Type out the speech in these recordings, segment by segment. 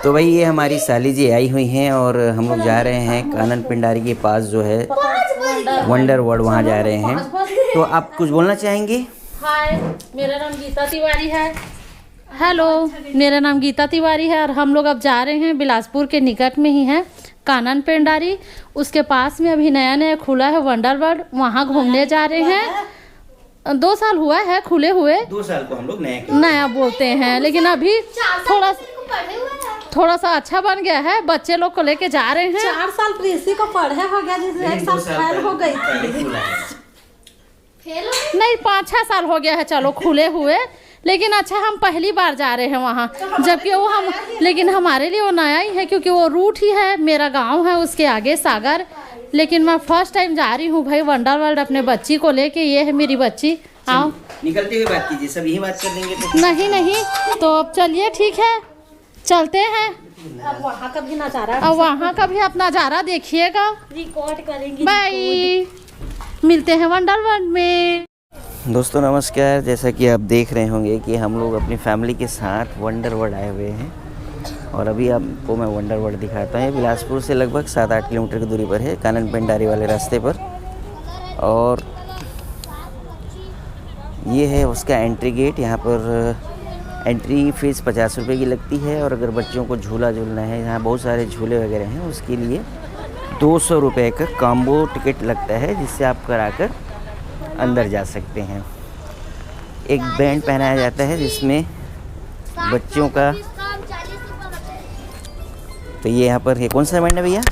तो भाई ये हमारी साली जी आई हुई हैं और हम लोग जा रहे हैं कानन पिंडारी के पास जो है वंडर वर्ल्ड, वहाँ जा रहे हैं। तो आप कुछ बोलना चाहेंगे? हाय, मेरा नाम गीता तिवारी है। हेलो, मेरा नाम गीता तिवारी है और हम लोग अब जा रहे हैं बिलासपुर के निकट में ही है कानन पिंडारी। उसके पास में अभी नया नया खुला है वंडर वर्ल्ड, वहाँ घूमने जा रहे हैं। 2 साल हुआ है खुले हुए। 2 साल को हम लोग नया बोलते हैं, लेकिन अभी थोड़ा सा अच्छा बन गया है। बच्चे लोग को लेके जा रहे हैं। 4 साल प्रीसी को पढ़े हो गया, जिसमें 1 साल फेल हो गई थी। नहीं, 5-6 साल हो गया है चलो खुले हुए, लेकिन अच्छा हम पहली बार जा रहे हैं वहाँ। जबकि वो लेकिन हमारे लिए वो नया ही है, क्योंकि वो रूट ही है। मेरा गांव है उसके आगे सागर, लेकिन मैं फर्स्ट टाइम जा रही हूँ भाई वंडर वर्ल्ड अपने बच्ची को लेके। ये है मेरी बच्ची। आओ, निकलते हुए बात कीजिए, सब यही बात कर देंगे तो। नहीं तो अब चलिए, ठीक है, चलते हैं। अब वहाँ का भी नज़ारा, अब वहाँ का भी आप नज़ारा देखिएगा, रिकॉर्ड करेंगे। बाय, मिलते हैं वंडर वर्ल्ड में। दोस्तों नमस्कार, जैसा कि आप देख रहे होंगे कि हम लोग अपनी फैमिली के साथ वंडर वर्ल्ड आए हुए हैं और अभी आपको मैं वंडर वर्ल्ड दिखाता हूँ। बिलासपुर से लगभग 7-8 किलोमीटर की दूरी पर है, कानन पिंडारी वाले रास्ते पर। और ये है उसका एंट्री गेट। यहाँ पर एंट्री फ़ीस 50 रुपये की लगती है और अगर बच्चों को झूला झूलना है, यहाँ बहुत सारे झूले वगैरह हैं, उसके लिए 200 रुपये का कॉम्बो टिकट लगता है, जिससे आप कराकर अंदर जा सकते हैं। एक बैंड पहनाया जाता है जिसमें बच्चों का। तो ये यहाँ पर है, कौन सा बैंड है भैया?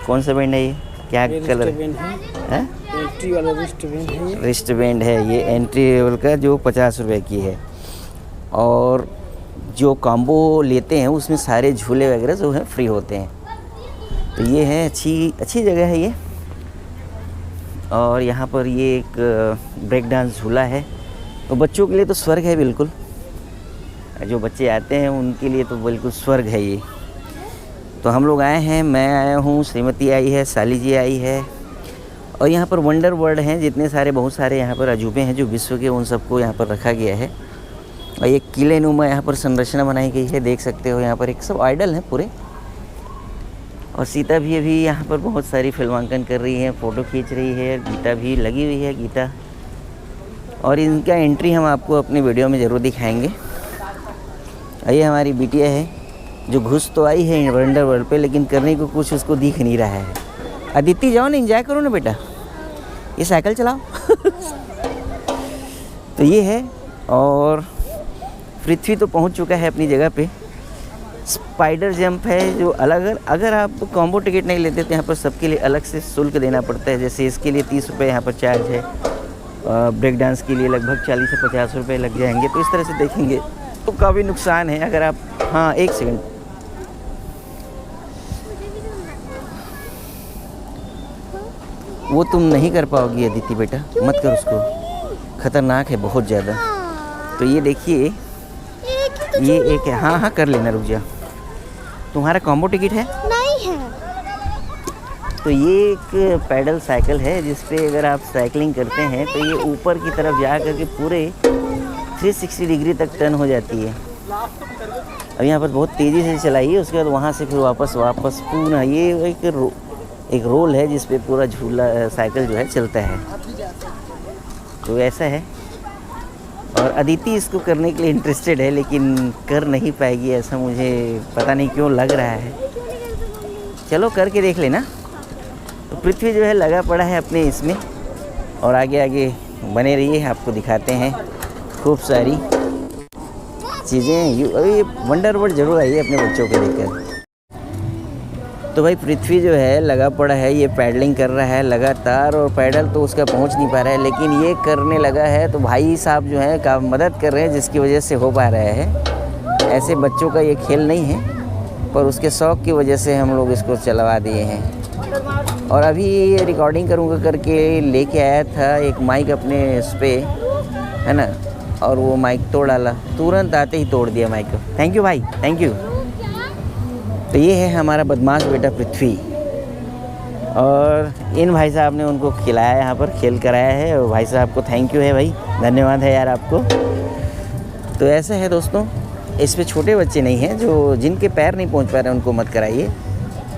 कौन सा बैंड है ये? क्या कलर है? एंट्री वाला रिस्ट बैंड है। रिस्ट बैंड है ये एंट्री लेवल का, जो 50 रुपये की है। और जो कॉम्बो लेते हैं उसमें सारे झूले वगैरह जो है फ्री होते हैं। तो ये है अच्छी जगह है ये। और यहाँ पर ये एक ब्रेक डांस झूला है, तो बच्चों के लिए तो स्वर्ग है बिल्कुल। जो बच्चे आते हैं उनके लिए तो बिल्कुल स्वर्ग है ये। तो हम लोग आए हैं, मैं आया हूँ, श्रीमती आई है, साली जी आई है। और यहाँ पर वंडर वर्ल्ड हैं, जितने सारे बहुत सारे यहाँ पर अजूबे हैं जो विश्व के, उन सबको यहाँ पर रखा गया है। और ये किले नुमा यहाँ पर संरचना बनाई गई है, देख सकते हो। यहाँ पर एक सब आइडल हैं पूरे। और सीता भी अभी यहाँ पर बहुत सारी फिल्मांकन कर रही है, फ़ोटो खींच रही है। गीता भी लगी हुई है, गीता। और इनका एंट्री हम आपको अपने वीडियो में ज़रूर दिखाएंगे। ये हमारी बिटिया है जो घुस तो आई है वंडर वर्ल्ड पे, लेकिन करने को कुछ उसको दिख नहीं रहा है। अदिति जाओ ना, एंजॉय करो ना बेटा, ये साइकिल चलाओ। तो ये है। और पृथ्वी तो पहुंच चुका है अपनी जगह पे। स्पाइडर जंप है जो अलग, अगर आप कॉम्बो टिकट नहीं लेते तो यहाँ पर सबके लिए अलग से शुल्क देना पड़ता है। जैसे इसके लिए 30 रुपये यहाँ पर चार्ज है। ब्रेक डांस के लिए लगभग 40 से 50 रुपये लग जाएंगे। तो इस तरह से देखेंगे तो काफ़ी नुकसान है। अगर आप, हाँ 1 सेकंड, वो तुम नहीं कर पाओगी अदिति बेटा, मत कर उसको, ख़तरनाक है बहुत ज़्यादा। तो ये देखिए, ये एक है। हाँ कर लेना, रुक जा। तुम्हारा कॉम्बो टिकट है? नहीं है। तो ये एक पैडल साइकिल है, जिस पे अगर आप साइकिलिंग करते हैं तो ये ऊपर की तरफ जा कर के पूरे 360 डिग्री तक टर्न हो जाती है। अब यहाँ पर बहुत तेज़ी से चलाइए, उसके बाद वहाँ से फिर वापस पूरा ये एक रोल है जिस पे पूरा झूला साइकिल जो है चलता है। तो ऐसा है। और अदिति इसको करने के लिए इंटरेस्टेड है, लेकिन कर नहीं पाएगी, ऐसा मुझे पता नहीं क्यों लग रहा है। चलो करके देख लेना। तो पृथ्वी जो है लगा पड़ा है अपने इसमें, और आगे आगे बने रहिए, आपको दिखाते हैं खूब सारी चीज़ें। अभी वंडर वर्ल्ड जरूर आइए अपने बच्चों को लेकर। तो भाई पृथ्वी जो है लगा पड़ा है, ये पैडलिंग कर रहा है लगातार, और पैडल तो उसका पहुंच नहीं पा रहा है, लेकिन ये करने लगा है। तो भाई साहब जो है का मदद कर रहे हैं, जिसकी वजह से हो पा रहा है। ऐसे बच्चों का ये खेल नहीं है, पर उसके शौक़ की वजह से हम लोग इसको चलवा दिए हैं। और अभी ये रिकॉर्डिंग करूँगा करके लेके आया था एक माइक अपने उस पर, है ना, और वो माइक तोड़ डाला, तुरंत आते ही तोड़ दिया माइक को। थैंक यू भाई, थैंक यू। तो ये है हमारा बदमाश बेटा पृथ्वी, और इन भाई साहब ने उनको खिलाया, यहाँ पर खेल कराया है। और भाई साहब को थैंक यू है भाई, धन्यवाद है यार आपको। तो ऐसा है दोस्तों, इस पे छोटे बच्चे नहीं हैं, जो जिनके पैर नहीं पहुंच पा रहे उनको मत कराइए,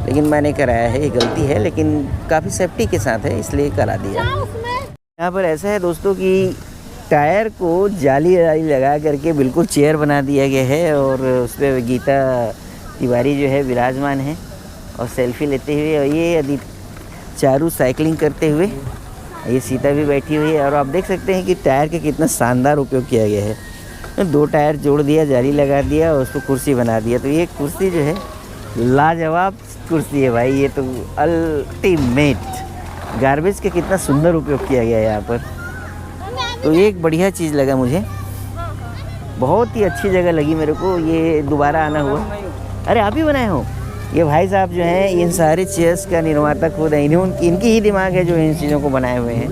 लेकिन मैंने कराया है। ये गलती है लेकिन काफ़ी सेफ्टी के साथ है, इसलिए करा दिया। यहाँ पर ऐसा है दोस्तों कि टायर को जाली लगा करके बिल्कुल चेयर बना दिया गया है और उस पर गीता तिवारी जो है विराजमान है और सेल्फी लेते हुए, और ये चारू साइकिलिंग करते हुए, ये सीता भी बैठी हुई है। और आप देख सकते हैं कि टायर का कितना शानदार उपयोग किया गया है। 2 टायर जोड़ दिया, जाली लगा दिया और उसको कुर्सी बना दिया। तो ये कुर्सी जो है लाजवाब कुर्सी है भाई, ये तो अल्टीमेट। गार्बेज का कितना सुंदर उपयोग किया गया है यहाँ पर। तो ये एक बढ़िया चीज़ लगा मुझे, बहुत ही अच्छी जगह लगी मेरे को, ये दोबारा आना हुआ। अरे आप ही बनाए हो? ये भाई साहब जो हैं इन सारे चेयर्स का निर्माता खुद है, इनकी ही दिमाग है जो इन चीज़ों को बनाए हुए हैं।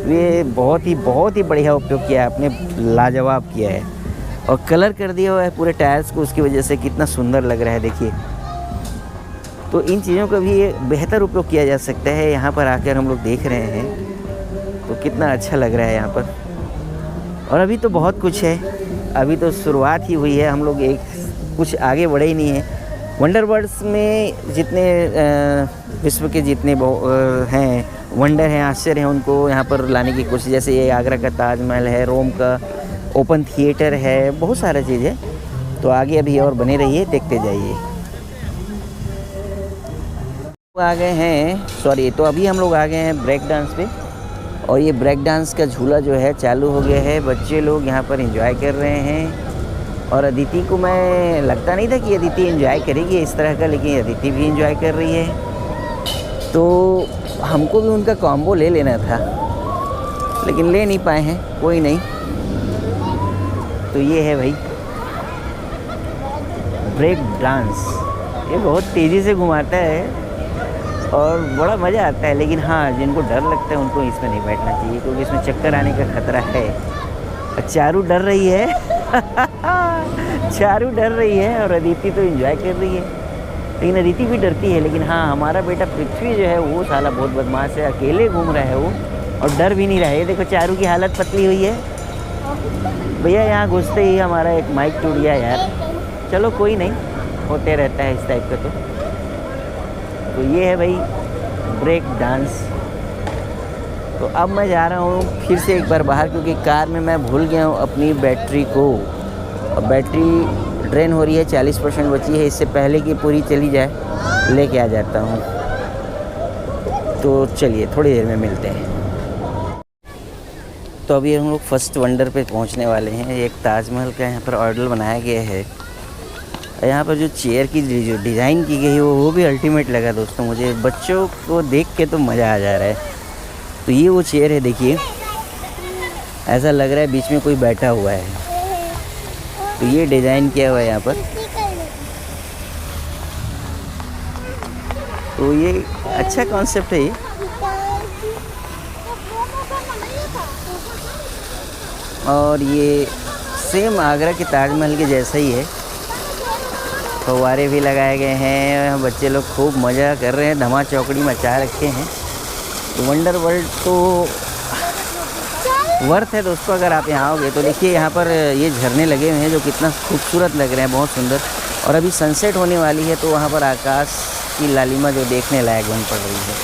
ये बहुत ही बढ़िया उपयोग किया है आपने, लाजवाब किया है। और कलर कर दिया हुआ है पूरे टायर्स को, उसकी वजह से कितना सुंदर लग रहा है, देखिए। तो इन चीज़ों का भी बेहतर उपयोग किया जा सकता है। यहाँ पर आकर हम लोग देख रहे हैं तो कितना अच्छा लग रहा है यहाँ पर। और अभी तो बहुत कुछ है, अभी तो शुरुआत ही हुई है, हम लोग कुछ आगे बढ़े ही नहीं हैं। वंडर वर्ल्ड्स में जितने विश्व के जितने हैं वंडर हैं, आश्चर्य हैं, उनको यहाँ पर लाने की कोशिश, जैसे ये आगरा का ताजमहल है, रोम का ओपन थिएटर है, बहुत सारा चीज़ है। तो आगे अभी और बने रहिए, देखते जाइए। आ गए हैं, सॉरी, तो अभी हम लोग आ गए हैं ब्रेक डांस पे, और ये ब्रेक डांस का झूला जो है चालू हो गया है। बच्चे लोग यहाँ पर एंजॉय कर रहे हैं। और अदिति को मैं लगता नहीं था कि अदिति एंजॉय करेगी इस तरह का, लेकिन अदिति भी एंजॉय कर रही है। तो हमको भी उनका कॉम्बो ले लेना था, लेकिन ले नहीं पाए हैं, कोई नहीं। तो ये है भाई ब्रेक डांस, ये बहुत तेज़ी से घुमाता है और बड़ा मज़ा आता है। लेकिन हाँ, जिनको डर लगता है उनको इसमें नहीं बैठना चाहिए, क्योंकि इसमें चक्कर आने का खतरा है। चारू डर रही है चारू डर रही है और अदिति तो एंजॉय कर रही है, लेकिन अदिति भी डरती है। लेकिन हाँ, हमारा बेटा पृथ्वी जो है वो साला बहुत बदमाश है, अकेले घूम रहा है वो और डर भी नहीं रहा है। देखो चारू की हालत पतली हुई है भैया, यहाँ घुसते ही हमारा एक माइक टूट गया यार। चलो कोई नहीं, होते रहता है इस टाइप का। तो ये है भाई ब्रेक डांस। तो अब मैं जा रहा हूँ फिर से एक बार बाहर, क्योंकि कार में मैं भूल गया हूँ अपनी बैटरी को। अब बैटरी ड्रेन हो रही है, 40% बची है। इससे पहले कि पूरी चली जाए लेके आ जाता हूँ। तो चलिए थोड़ी देर में मिलते हैं। तो अभी हम लोग फर्स्ट वंडर पे पहुँचने वाले हैं। एक ताजमहल का यहाँ पर ऑर्डर बनाया गया है। यहाँ पर जो चेयर की जो डिज़ाइन की गई है वो भी अल्टीमेट लगा दोस्तों मुझे। बच्चों को देख के तो मज़ा आ जा रहा है। तो ये वो चेयर है, देखिए, ऐसा लग रहा है बीच में कोई बैठा हुआ है। तो ये डिज़ाइन किया हुआ है यहाँ पर। तो ये अच्छा कॉन्सेप्ट है ये। और ये सेम आगरा के ताजमहल के जैसा ही है। फव्वारे भी लगाए गए हैं, बच्चे लोग खूब मज़ा कर रहे हैं, धमा चौकड़ी मचा रखे हैं। तो वंडर वर्ल्ड तो वर्थ है दोस्तों, अगर आप यहाँ आओगे तो। देखिए यहाँ पर ये झरने लगे हुए हैं जो कितना खूबसूरत लग रहे हैं, बहुत सुंदर। और अभी सनसेट होने वाली है, तो वहाँ पर आकाश की लालिमा जो देखने लायक बन पड़ रही है।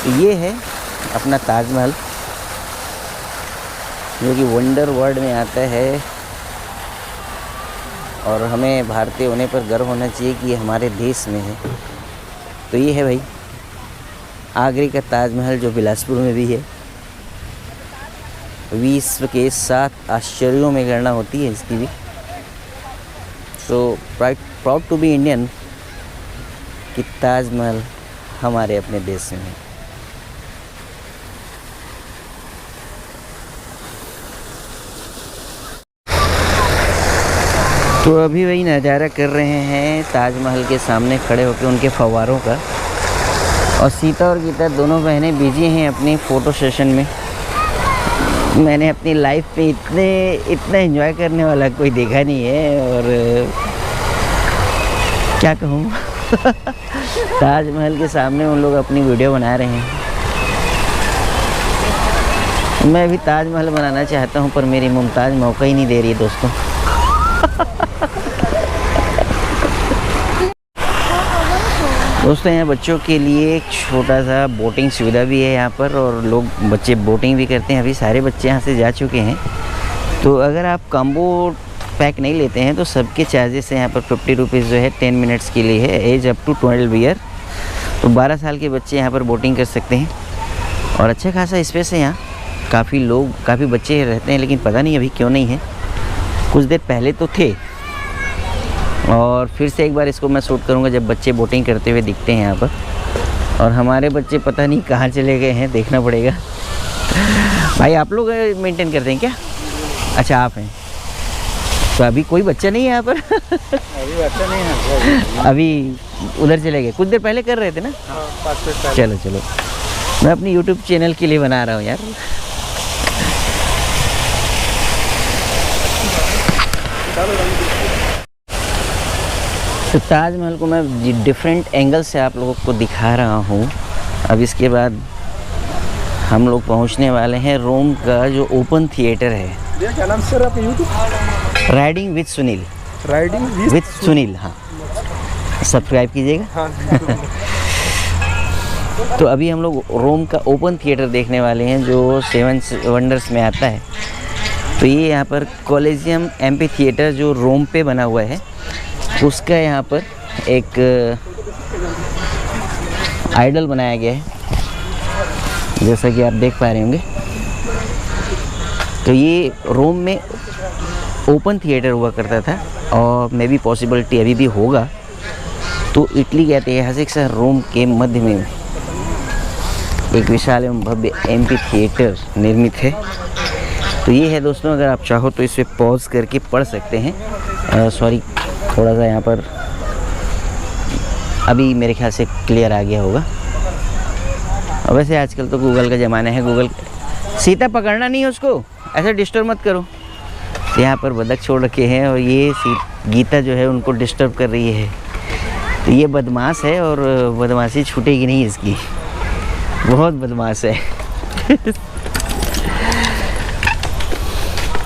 तो ये है अपना ताजमहल, जो कि वंडर वर्ल्ड में आता है। और हमें भारतीय होने पर गर्व होना चाहिए कि ये हमारे देश में है। तो ये है भाई आगरे का ताजमहल, जो बिलासपुर में भी है। विश्व के 7 आश्चर्यों में गणना होती है इसकी भी। So proud to be Indian कि ताजमहल हमारे अपने देश में है। तो अभी वही नज़ारा कर रहे हैं ताजमहल के सामने खड़े होकर उनके फव्वारों का। और सीता और गीता दोनों बहनें बिजी हैं अपनी फ़ोटो सेशन में। मैंने अपनी लाइफ पे इतना एंजॉय करने वाला कोई देखा नहीं है। और क्या कहूँ ताजमहल के सामने उन लोग अपनी वीडियो बना रहे हैं। मैं भी ताजमहल बनाना चाहता हूँ, पर मेरी मुमताज़ मौका ही नहीं दे रही है दोस्तों। दोस्तों यहाँ बच्चों के लिए एक छोटा सा बोटिंग सुविधा भी है यहाँ पर, और लोग बच्चे बोटिंग भी करते हैं। अभी सारे बच्चे यहाँ से जा चुके हैं। तो अगर आप कॉम्बो पैक नहीं लेते हैं तो सबके चार्जेस हैं यहाँ पर 50 रुपीज़ जो है 10 मिनट्स के लिए है, एज अप टू 12 ईयर। तो 12 साल के बच्चे यहाँ पर बोटिंग कर सकते हैं, और अच्छा खासा स्पेस है यहाँ। काफ़ी बच्चे रहते हैं, लेकिन पता नहीं अभी क्यों नहीं है। कुछ देर पहले तो थे, और फिर से एक बार इसको मैं शूट करूँगा जब बच्चे बोटिंग करते हुए दिखते हैं यहाँ पर। और हमारे बच्चे पता नहीं कहाँ चले गए हैं, देखना पड़ेगा। भाई आप लोग मेंटेन करते हैं क्या? अच्छा आप हैं, तो अभी कोई बच्चा नहीं है यहाँ पर? अभी बच्चा नहीं है, अभी उधर चले गए, कुछ देर पहले कर रहे थे ना? हाँ, 5 मिनट पहले। चलो चलो, मैं अपनी यूट्यूब चैनल के लिए बना रहा हूँ यार। तो ताजमहल को मैं डिफरेंट एंगल से आप लोगों को दिखा रहा हूँ। अब इसके बाद हम लोग पहुँचने वाले हैं रोम का जो ओपन थिएटर है। ये क्या नाम सर आपका YouTube? Riding with Sunil. Riding with Sunil, हाँ, सब्सक्राइब कीजिएगा। हाँ। तो अभी हम लोग रोम का ओपन थिएटर देखने वाले हैं जो 7 वंडर्स में आता है। तो ये यहाँ पर कॉलेजियम एम्पी थिएटर जो रोम पे बना हुआ है, उसका यहाँ पर एक आइडल बनाया गया है, जैसा कि आप देख पा रहे होंगे। तो ये रोम में ओपन थिएटर हुआ करता था, और मे बी पॉसिबिलिटी अभी भी होगा। तो इटली के ऐतिहासिक शहर रोम के मध्य में एक विशाल एवं भव्य एम्पी थिएटर निर्मित है। तो ये है दोस्तों, अगर आप चाहो तो इस पर पॉज करके पढ़ सकते हैं। सॉरी, थोड़ा सा यहाँ पर अभी मेरे ख्याल से क्लियर आ गया होगा। और वैसे आजकल तो गूगल का ज़माना है, गूगल। सीता पकड़ना नहीं है उसको, ऐसा डिस्टर्ब मत करो। यहाँ पर बतख छोड़ रखे हैं, और ये गीता जो है उनको डिस्टर्ब कर रही है। तो ये बदमाश है, और बदमाशी छूटेगी नहीं इसकी, बहुत बदमाश है।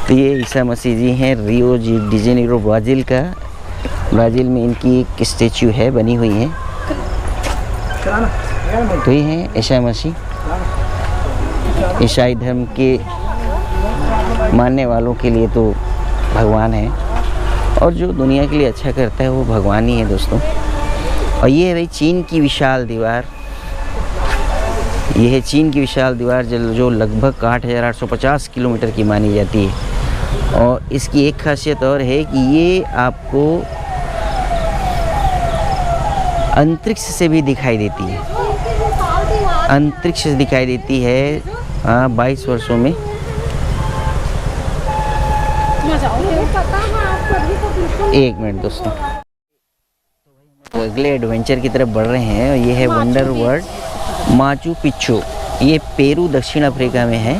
तो ये ईसा मसीह जी हैं, रियो डी जेनेरो ब्राज़ील में इनकी एक स्टैचू है, बनी हुई है। तो ये हैं ईसा मसीह, ईसाई धर्म के मानने वालों के लिए तो भगवान है, और जो दुनिया के लिए अच्छा करता है वो भगवान ही है दोस्तों। और ये है भाई चीन की विशाल दीवार। ये है चीन की विशाल दीवार जो लगभग 8,850 किलोमीटर की मानी जाती है। और इसकी एक खासियत और है कि ये आपको अंतरिक्ष से भी दिखाई देती है। अंतरिक्ष से दिखाई देती है, हाँ, 22 वर्षों में। एक मिनट दोस्तों, तो अगले एडवेंचर की तरफ बढ़ रहे हैं। ये है वंडर वर्ल्ड माचू पिच्चू। ये पेरू दक्षिण अफ्रीका में है,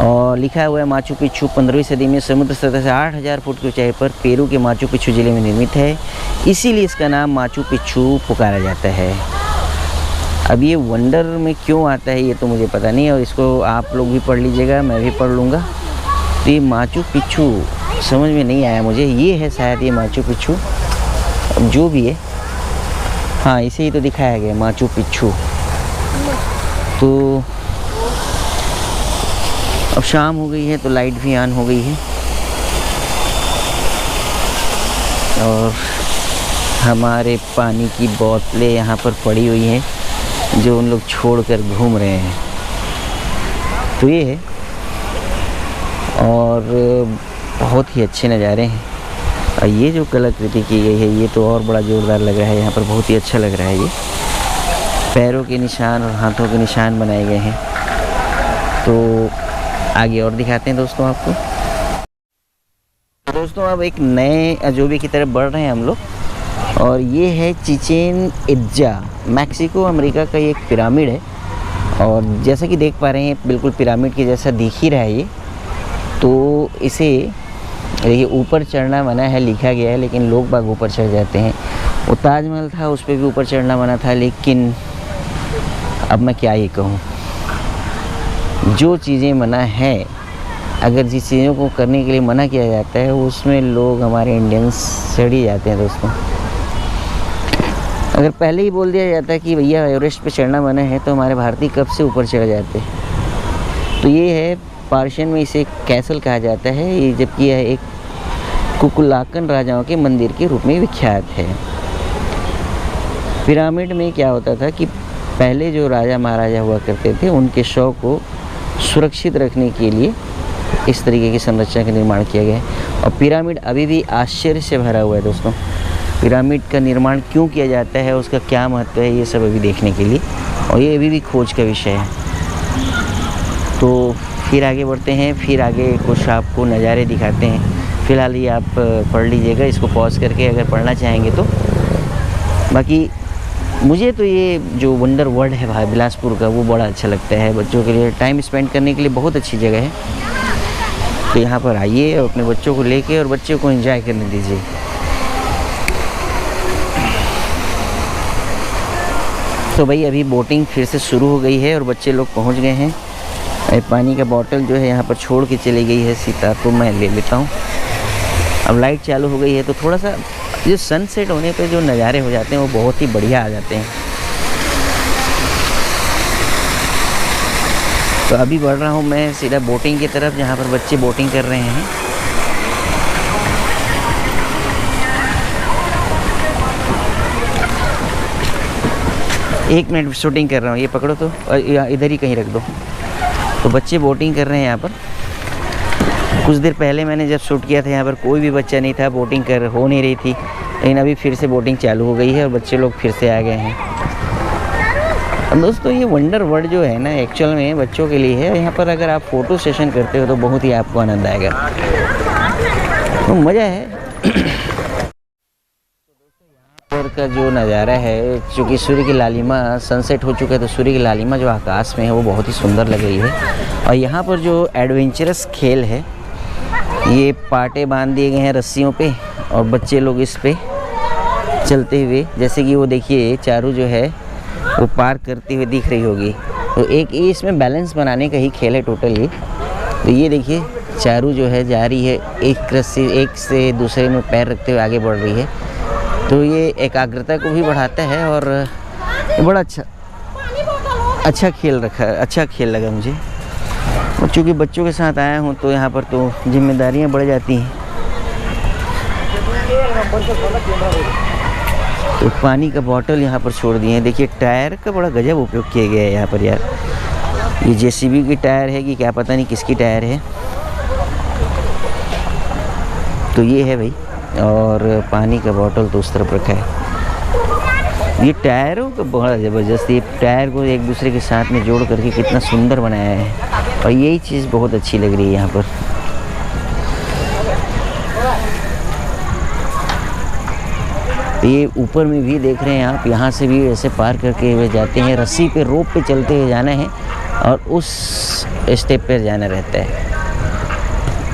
और लिखा हुआ है माचू पिच्चू 15वीं सदी में समुद्र सतह से 8,000 फुट की ऊंचाई पर पेरू के माचू पिच्चू जिले में निर्मित है, इसीलिए इसका नाम माचू पिच्चू पुकारा जाता है। अब ये वंडर में क्यों आता है ये तो मुझे पता नहीं, और इसको आप लोग भी पढ़ लीजिएगा, मैं भी पढ़ लूँगा। तो ये माचू पिच्चू समझ में नहीं आया मुझे, ये है शायद ये माचू पिच्चू, अब जो भी है, हाँ इसे ही तो दिखाया गया माचू पिच्चू। तो अब शाम हो गई है तो लाइट भी ऑन हो गई है, और हमारे पानी की बोतलें यहाँ पर पड़ी हुई हैं जो उन लोग छोड़कर घूम रहे हैं। तो ये है, और बहुत ही अच्छे नज़ारे हैं। और ये जो कलाकृति की गई है ये तो और बड़ा जोरदार लग रहा है, यहाँ पर बहुत ही अच्छा लग रहा है। ये पैरों के निशान और हाथों के निशान बनाए गए हैं। तो आगे और दिखाते हैं दोस्तों आपको। दोस्तों अब एक नए अजूबे की तरफ बढ़ रहे हैं हम लोग, और ये है चिचेन इट्जा, मैक्सिको अमेरिका का एक पिरामिड है। और जैसा कि देख पा रहे हैं बिल्कुल पिरामिड के जैसा दिख ही रहा है ये। तो इसे देखिए ऊपर चढ़ना मना है लिखा गया है, लेकिन लोग बाग ऊपर चढ़ जाते हैं। वो ताजमहल था उस पर भी ऊपर चढ़ना मना था, लेकिन अब मैं क्या ये कहूँ, जो चीज़ें मना है अगर जिस चीज़ों को करने के लिए मना किया जाता है उसमें लोग हमारे इंडियंस सड़ ही जाते हैं दोस्तों। अगर पहले ही बोल दिया जाता है कि भैया एवरेस्ट पे चढ़ना मना है तो हमारे भारतीय कब से ऊपर चढ़ जाते। तो ये है पर्शियन में इसे कैसल कहा जाता है, ये जबकि यह एक कुकुलाकन राजाओं के मंदिर के रूप में विख्यात है। पिरामिड में क्या होता था कि पहले जो राजा महाराजा हुआ करते थे उनके शव को सुरक्षित रखने के लिए इस तरीके की संरचना का निर्माण किया गया है। और पिरामिड अभी भी आश्चर्य से भरा हुआ है दोस्तों। पिरामिड का निर्माण क्यों किया जाता है, उसका क्या महत्व है, ये सब अभी देखने के लिए, और ये अभी भी खोज का विषय है। तो फिर आगे बढ़ते हैं, फिर आगे कुछ आपको नज़ारे दिखाते हैं। फ़िलहाल ये आप पढ़ लीजिएगा इसको पॉज करके अगर पढ़ना चाहेंगे तो। बाकी मुझे तो ये जो वंडर वर्ल्ड है भाई बिलासपुर का वो बड़ा अच्छा लगता है। बच्चों के लिए टाइम स्पेंड करने के लिए बहुत अच्छी जगह है। तो यहाँ पर आइए और अपने बच्चों को लेके और बच्चों को एंजॉय करने दीजिए। तो भाई अभी बोटिंग फिर से शुरू हो गई है और बच्चे लोग पहुँच गए हैं। पानी का बॉटल जो है यहाँ पर छोड़ के चली गई है सीता, तो मैं ले लेता हूँ। अब लाइट चालू हो गई है तो थोड़ा सा जो सनसेट होने पे जो नज़ारे हो जाते हैं वो बहुत ही बढ़िया आ जाते हैं। तो अभी बढ़ रहा हूँ मैं सीधा बोटिंग की तरफ, जहाँ पर बच्चे बोटिंग कर रहे हैं। एक मिनट शूटिंग कर रहा हूँ, ये पकड़ो तो इधर ही कहीं रख दो। तो बच्चे बोटिंग कर रहे हैं यहाँ पर। कुछ देर पहले मैंने जब शूट किया था यहाँ पर कोई भी बच्चा नहीं था, बोटिंग हो नहीं रही थी, लेकिन अभी फिर से बोटिंग चालू हो गई है और बच्चे लोग फिर से आ गए हैं। दोस्तों ये वंडर वर्ल्ड जो है ना एक्चुअल में बच्चों के लिए है। यहाँ पर अगर आप फ़ोटो सेशन करते हो तो बहुत ही आपको आनंद आएगा, तो मज़ा है। यहाँ का जो नज़ारा है, चूँकि सूर्य की लालिमा सनसेट हो चुका है तो सूर्य की लालिमा जो आकाश में है वो बहुत ही सुंदर लग रही है। और यहाँ पर जो एडवेंचरस खेल है, ये पाटे बांध दिए गए हैं रस्सियों पे और बच्चे लोग इस पे चलते हुए, जैसे कि वो देखिए चारू जो है वो पार करती हुई दिख रही होगी। तो एक ये इसमें बैलेंस बनाने का ही खेल है टोटली। तो ये देखिए चारू जो है जा रही है, एक रस्सी एक से दूसरे में पैर रखते हुए आगे बढ़ रही है। तो ये एकाग्रता को भी बढ़ाता है और ये बड़ा अच्छा खेल लगा मुझे। और चूँकि बच्चों के साथ आया हूँ तो यहाँ पर तो जिम्मेदारियाँ बढ़ जाती हैं। तो पानी का बॉटल यहाँ पर छोड़ दिए हैं। देखिए टायर का बड़ा गजब उपयोग किया गया है यहाँ पर यार। ये जेसीबी की टायर है कि क्या पता नहीं किसकी टायर है। तो ये है भाई, और पानी का बॉटल तो उस तरफ रखा है। ये टायरों का बड़ा ज़बरदस्त, ये टायर को एक दूसरे के साथ में जोड़ करके कितना सुंदर बनाया है, और यही चीज़ बहुत अच्छी लग रही है यहाँ पर। ये ऊपर में भी देख रहे हैं आप, यहाँ से भी ऐसे पार करके हुए जाते हैं। रस्सी पे रोप पे चलते हुए जाना है और उस स्टेप पर जाना रहता है।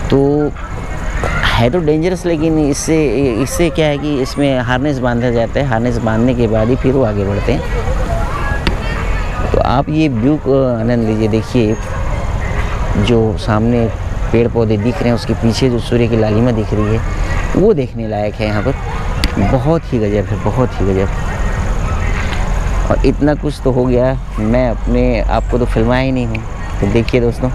तो है तो डेंजरस, लेकिन इससे क्या है कि इसमें हार्नेस बांधा जाता है। हार्नेस बांधने के बाद ही फिर वो आगे बढ़ते हैं। तो आप ये व्यू को आनंद लीजिए। देखिए जो सामने पेड़ पौधे दिख रहे हैं उसके पीछे जो सूर्य की लालिमा दिख रही है वो देखने लायक है यहाँ पर। बहुत ही गजब है, बहुत ही गजब। और इतना कुछ तो हो गया, मैं अपने आपको तो फिल्माया ही नहीं हूँ। तो देखिए दोस्तों,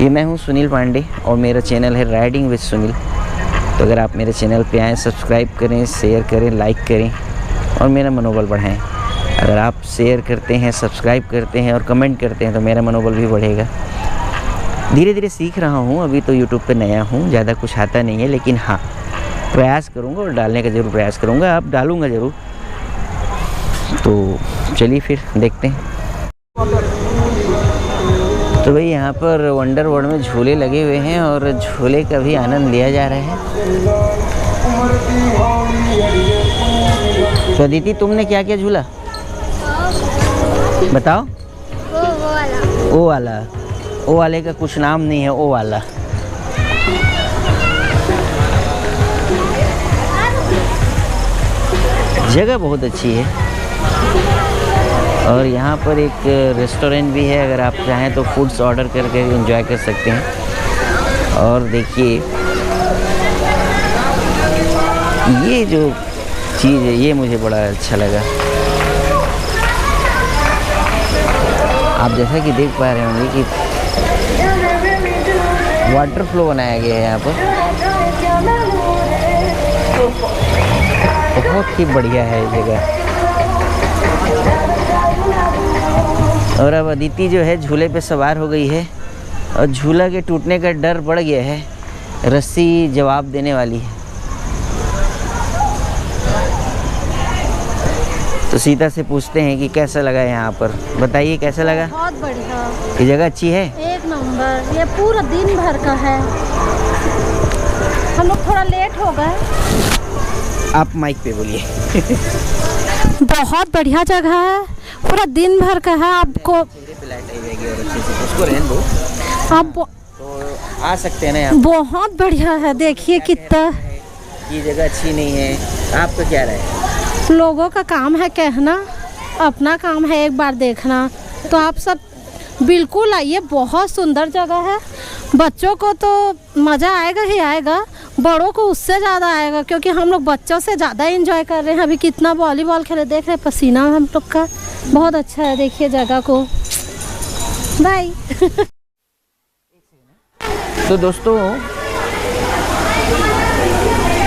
ये मैं हूँ सुनील पांडे और मेरा चैनल है राइडिंग विद सुनील। तो अगर आप मेरे चैनल पे आएँ, सब्सक्राइब करें, शेयर करें, लाइक करें और मेरा मनोबल बढ़ाएं। अगर आप शेयर करते हैं, सब्सक्राइब करते हैं और कमेंट करते हैं तो मेरा मनोबल भी बढ़ेगा। धीरे धीरे सीख रहा हूँ, अभी तो यूट्यूब पे नया हूँ, ज़्यादा कुछ आता नहीं है, लेकिन हाँ प्रयास करूँगा और डालने का ज़रूर प्रयास करूँगा। आप डालूँगा ज़रूर। तो चलिए फिर देखते हैं। तो भाई यहाँ पर वंडर वर्ल्ड में झूले लगे हुए हैं और झूले का भी आनंद लिया जा रहा है। तो अदिति तुमने क्या क्या झूला बताओ? ओ वाले का कुछ नाम नहीं है, ओ वाला। जगह बहुत अच्छी है और यहाँ पर एक रेस्टोरेंट भी है। अगर आप चाहें तो फूड्स ऑर्डर करके एंजॉय कर सकते हैं। और देखिए ये जो चीज़ है ये मुझे बड़ा अच्छा लगा। आप जैसा कि देख पा रहे होंगे कि वाटर फ्लो बनाया गया है यहाँ पर, बहुत ही बढ़िया है ये जगह। और अब अदिति जो है झूले पे सवार हो गई है और झूला के टूटने का डर बढ़ गया है, रस्सी जवाब देने वाली है। तो सीता से पूछते हैं कि कैसा लगा यहाँ पर, बताइए कैसा लगा। बहुत बढ़िया, ये जगह अच्छी है, एक नंबर। ये पूरा दिन भर का है। हम लोग थोड़ा लेट हो गए। आप माइक पे बोलिए। बहुत बढ़िया जगह है, पूरा दिन भर का है। आपको उसको रहने दो, आप तो आ सकते हैं ना यहाँ। बहुत बढ़िया है। देखिए कितना, ये जगह अच्छी नहीं है, आपका क्या राय है? लोगों का काम है कहना, अपना काम है एक बार देखना। तो आप सब बिल्कुल आइए, बहुत सुंदर जगह है। बच्चों को तो मज़ा आएगा ही आएगा, बड़ों को उससे ज़्यादा आएगा, क्योंकि हम लोग बच्चों से ज़्यादा एंजॉय कर रहे हैं। अभी कितना वॉलीबॉल खेले, देख रहे पसीना हम लोग का बहुत अच्छा है। देखिए जगह को। बाय। तो दोस्तों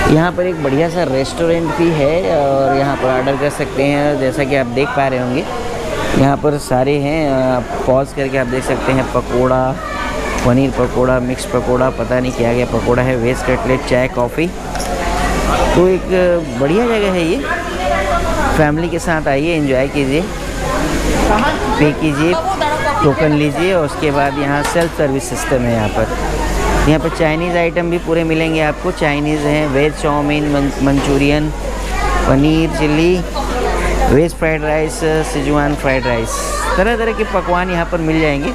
यहाँ पर एक बढ़िया सा रेस्टोरेंट भी है और यहाँ पर ऑर्डर कर सकते हैं। जैसा कि आप देख पा रहे होंगे यहाँ पर सारे हैं, पॉज करके आप देख सकते हैं। पकोड़ा, पनीर पकोड़ा, मिक्स पकोड़ा, पता नहीं क्या क्या पकोड़ा है, वेज कटलेट, चाय, कॉफ़ी। तो एक बढ़िया जगह है ये, फैमिली के साथ आइए, एंजॉय कीजिए, पे कीजिए, टोकन लीजिए और उसके बाद यहाँ सेल्फ सर्विस सिस्टम है। यहाँ पर चाइनीज़ आइटम भी पूरे मिलेंगे आपको। चाइनीज़ हैं, veg chow mein, Manchurian, paneer chilli, veg fried rice, Sichuan fried rice, तरह तरह के पकवान यहाँ पर मिल जाएंगे।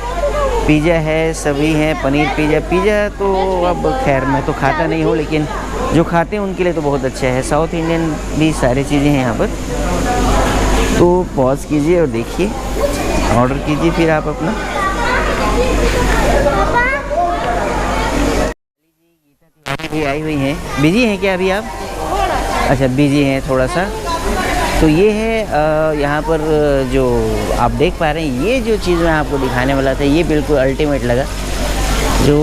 पिज़्ज़ा है, सभी हैं, पनीर पिज़्ज़ा तो अब खैर मैं तो खाता नहीं हूँ, लेकिन जो खाते हैं उनके लिए तो बहुत अच्छा है। साउथ इंडियन भी सारी चीज़ें हैं यहाँ पर। तो पॉज कीजिए और देखिए, ऑर्डर कीजिए फिर आप अपना। भी आई हुई हैं, बिजी हैं क्या अभी आप? अच्छा बिजी हैं थोड़ा सा। तो ये है यहाँ पर जो आप देख पा रहे हैं, ये जो चीज़ मैं आपको दिखाने वाला था ये बिल्कुल अल्टीमेट लगा। जो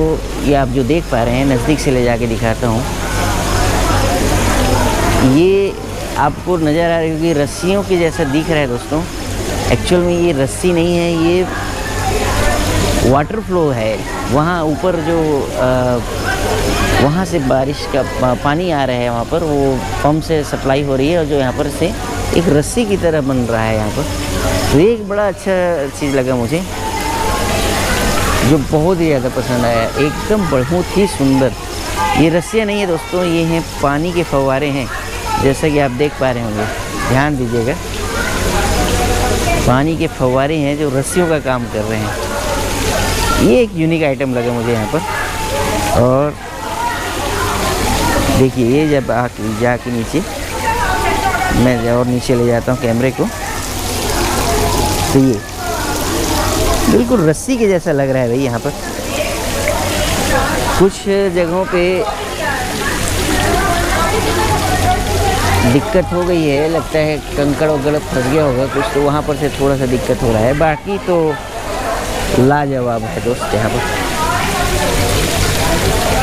ये आप जो देख पा रहे हैं, नज़दीक से ले जाके दिखाता हूँ। ये आपको नज़र आ रही होगी, रस्सियों के जैसा दिख रहा है दोस्तों। एक्चुअल में ये रस्सी नहीं है, ये वाटर फ्लो है। वहाँ ऊपर जो वहाँ से बारिश का पानी आ रहा है, वहाँ पर वो पंप से सप्लाई हो रही है और जो यहाँ पर से एक रस्सी की तरह बन रहा है यहाँ पर। तो ये एक बड़ा अच्छा चीज़ लगा मुझे, जो बहुत ही ज़्यादा पसंद आया, एकदम बहुत ही सुंदर। ये रस्सियाँ नहीं है दोस्तों, ये हैं पानी के फव्वारे हैं, जैसा कि आप देख पा रहे होंगे, ध्यान दीजिएगा। पानी के फव्वारे हैं जो रस्सियों का काम कर रहे हैं। ये एक यूनिक आइटम लगा मुझे यहाँ पर। और देखिए ये जब जाके नीचे, मैं और नीचे ले जाता हूँ कैमरे को, तो ये बिल्कुल रस्सी के जैसा लग रहा है भाई। यहाँ पर कुछ जगहों पे दिक्कत हो गई है, लगता है कंकड़ वगैरह फंस गया होगा कुछ, तो वहाँ पर से थोड़ा सा दिक्कत हो रहा है। बाकी तो लाजवाब है दोस्त। यहाँ पर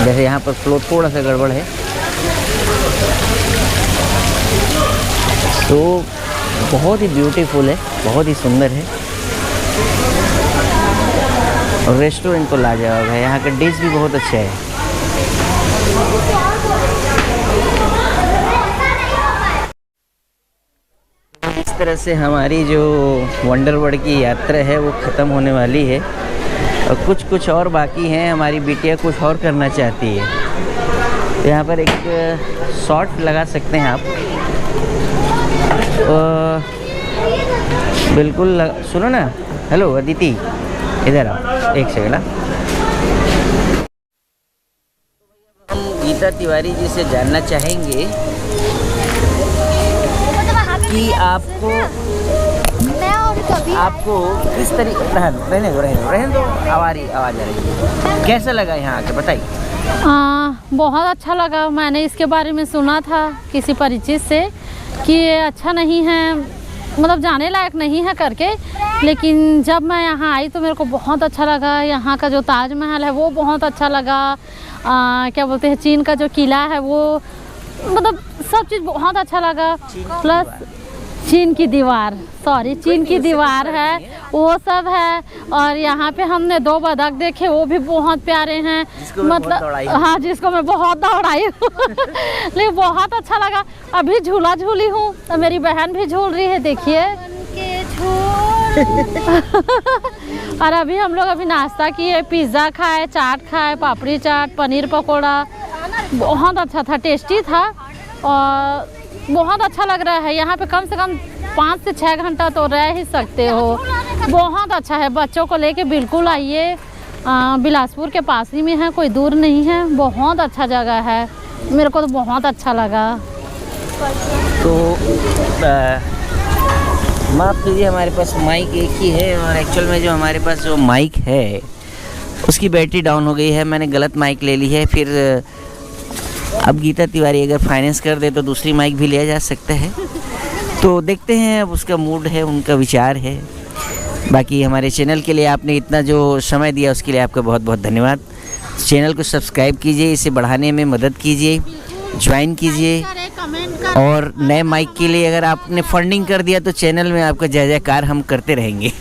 जैसे यहाँ पर फ्लो थोड़ा सा गड़बड़ है, तो बहुत ही ब्यूटीफुल है, बहुत ही सुंदर है। और रेस्टोरेंट तो लाजवाब है, यहाँ का डिश भी बहुत अच्छा है। इस तरह से हमारी जो वंडर वर्ल्ड की यात्रा है वो ख़त्म होने वाली है और कुछ और बाकी हैं। हमारी बिटिया कुछ और करना चाहती है, तो यहाँ पर एक शॉट लगा सकते हैं आप। बिल्कुल सुनो ना, हेलो अदिति इधर आओ एक सेकंड। हम गीता तिवारी जी से जानना चाहेंगे कि आपको किस तरीके, रहने दो आवाज़ आ रही है, कैसा लगा यहाँ आके बताइए। बहुत अच्छा लगा। मैंने इसके बारे में सुना था किसी परिचित से कि ये अच्छा नहीं है, मतलब जाने लायक नहीं है करके, लेकिन जब मैं यहाँ आई तो मेरे को बहुत अच्छा लगा। यहाँ का जो ताजमहल है वो बहुत अच्छा लगा। क्या बोलते हैं, चीन का जो किला है वो, मतलब सब चीज़ बहुत अच्छा लगा। प्लस चीन की दीवार है, वो सब है। और यहाँ पे हमने 2 बतख देखे, वो भी बहुत प्यारे हैं। मतलब हाँ, जिसको मैं बहुत दौड़ाई हूँ लेकिन बहुत अच्छा लगा। अभी झूला झूली हूँ तो मेरी बहन भी झूल रही है, देखिए और अभी हम लोग नाश्ता किए, पिज़्ज़ा खाए, चाट खाए, पापड़ी चाट, पनीर पकोड़ा, बहुत अच्छा था, टेस्टी था और बहुत अच्छा लग रहा है। यहाँ पे कम से कम 5 से 6 घंटा तो रह ही सकते हो। बहुत अच्छा है, बच्चों को लेके बिल्कुल आइए। बिलासपुर के पास ही में है, कोई दूर नहीं है। बहुत अच्छा जगह है, मेरे को तो बहुत अच्छा लगा। तो माफ़ कीजिए, हमारे पास माइक एक ही है और एक्चुअल में जो हमारे पास जो माइक है उसकी बैटरी डाउन हो गई है। मैंने गलत माइक ले ली है। फिर अब गीता तिवारी अगर फाइनेंस कर दे तो दूसरी माइक भी लिया जा सकता है। तो देखते हैं, अब उसका मूड है, उनका विचार है। बाकी हमारे चैनल के लिए आपने इतना जो समय दिया उसके लिए आपका बहुत बहुत धन्यवाद। चैनल को सब्सक्राइब कीजिए, इसे बढ़ाने में मदद कीजिए, ज्वाइन कीजिए। और नए माइक के लिए अगर आपने फंडिंग कर दिया तो चैनल में आपका जय जयकार हम करते रहेंगे।